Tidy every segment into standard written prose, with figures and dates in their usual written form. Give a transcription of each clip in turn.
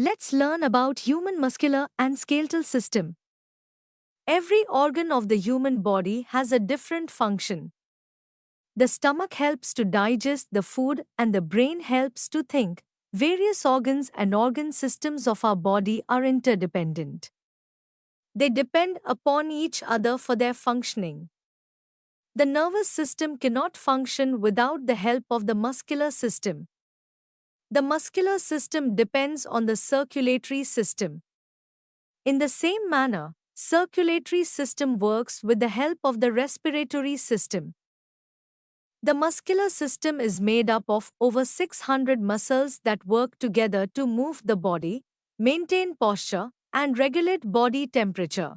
Let's learn about human muscular and skeletal system. Every organ of the human body has a different function. The stomach helps to digest the food and the brain helps to think. Various organs and organ systems of our body are interdependent. They depend upon each other for their functioning. The nervous system cannot function without the help of the muscular system. The muscular system depends on the circulatory system. In the same manner, circulatory system works with the help of the respiratory system. The muscular system is made up of over 600 muscles that work together to move the body, maintain posture, and regulate body temperature.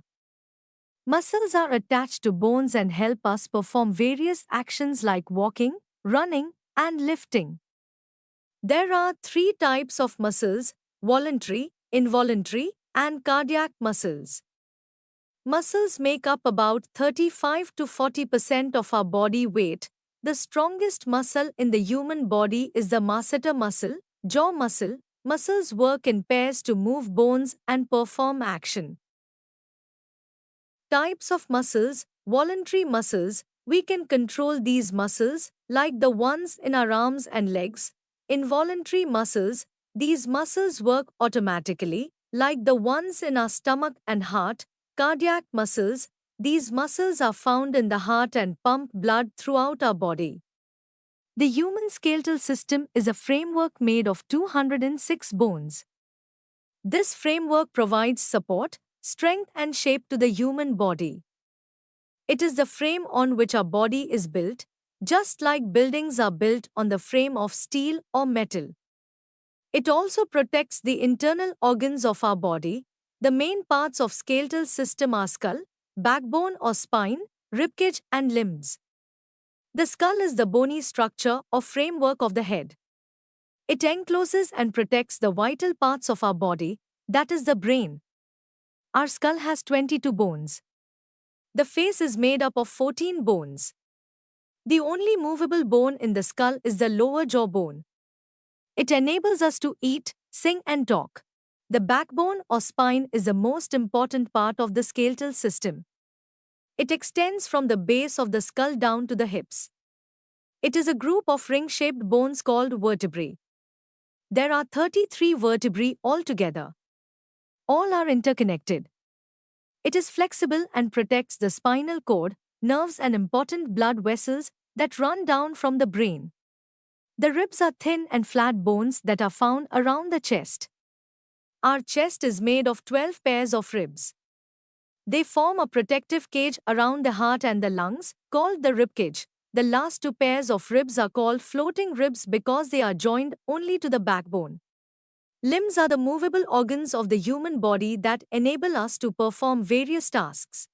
Muscles are attached to bones and help us perform various actions like walking, running, and lifting. There are three types of muscles: voluntary, involuntary, and cardiac muscles. Muscles make up about 35 to 40% of our body weight. The strongest muscle in the human body is the masseter muscle, jaw muscle. Muscles work in pairs to move bones and perform action. Types of muscles: voluntary muscles. We can control these muscles, like the ones in our arms and legs. Involuntary muscles. These muscles work automatically, like the ones in our stomach and heart. Cardiac muscles. These muscles are found in the heart and pump blood throughout our body. The human skeletal system is a framework made of 206 bones. This framework provides support, strength, and shape to the human body. It is the frame on which our body is built, just like buildings are built on the frame of steel or metal. It also protects the internal organs of our body. The main parts of skeletal system are skull, backbone or spine, ribcage, and limbs. The skull is the bony structure or framework of the head. It encloses and protects the vital parts of our body, that is the brain. Our skull has 22 bones. The face is made up of 14 bones. The only movable bone in the skull is the lower jaw bone. It enables us to eat, sing, and talk. The backbone or spine is the most important part of the skeletal system. It extends from the base of the skull down to the hips. It is a group of ring-shaped bones called vertebrae. There are 33 vertebrae altogether. All are interconnected. It is flexible and protects the spinal cord, nerves, and important blood vessels that run down from the brain. The ribs are thin and flat bones that are found around the chest. Our chest is made of 12 pairs of ribs. They form a protective cage around the heart and the lungs, called the ribcage. The last two pairs of ribs are called floating ribs because they are joined only to the backbone. Limbs are the movable organs of the human body that enable us to perform various tasks.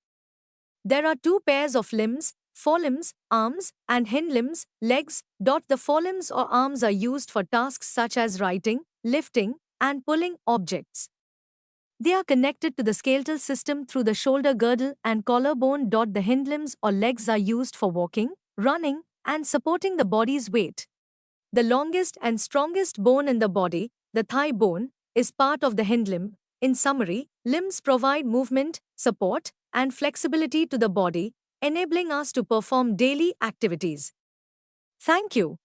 There are two pairs of limbs: forelimbs, arms, and hind limbs, legs. The forelimbs or arms are used for tasks such as writing, lifting, and pulling objects. They are connected to the skeletal system through the shoulder girdle and collarbone. The hind limbs or legs are used for walking, running, and supporting the body's weight. The longest and strongest bone in the body, the thigh bone, is part of the hind limb. In summary, limbs provide movement, support, and flexibility to the body, enabling us to perform daily activities. Thank you.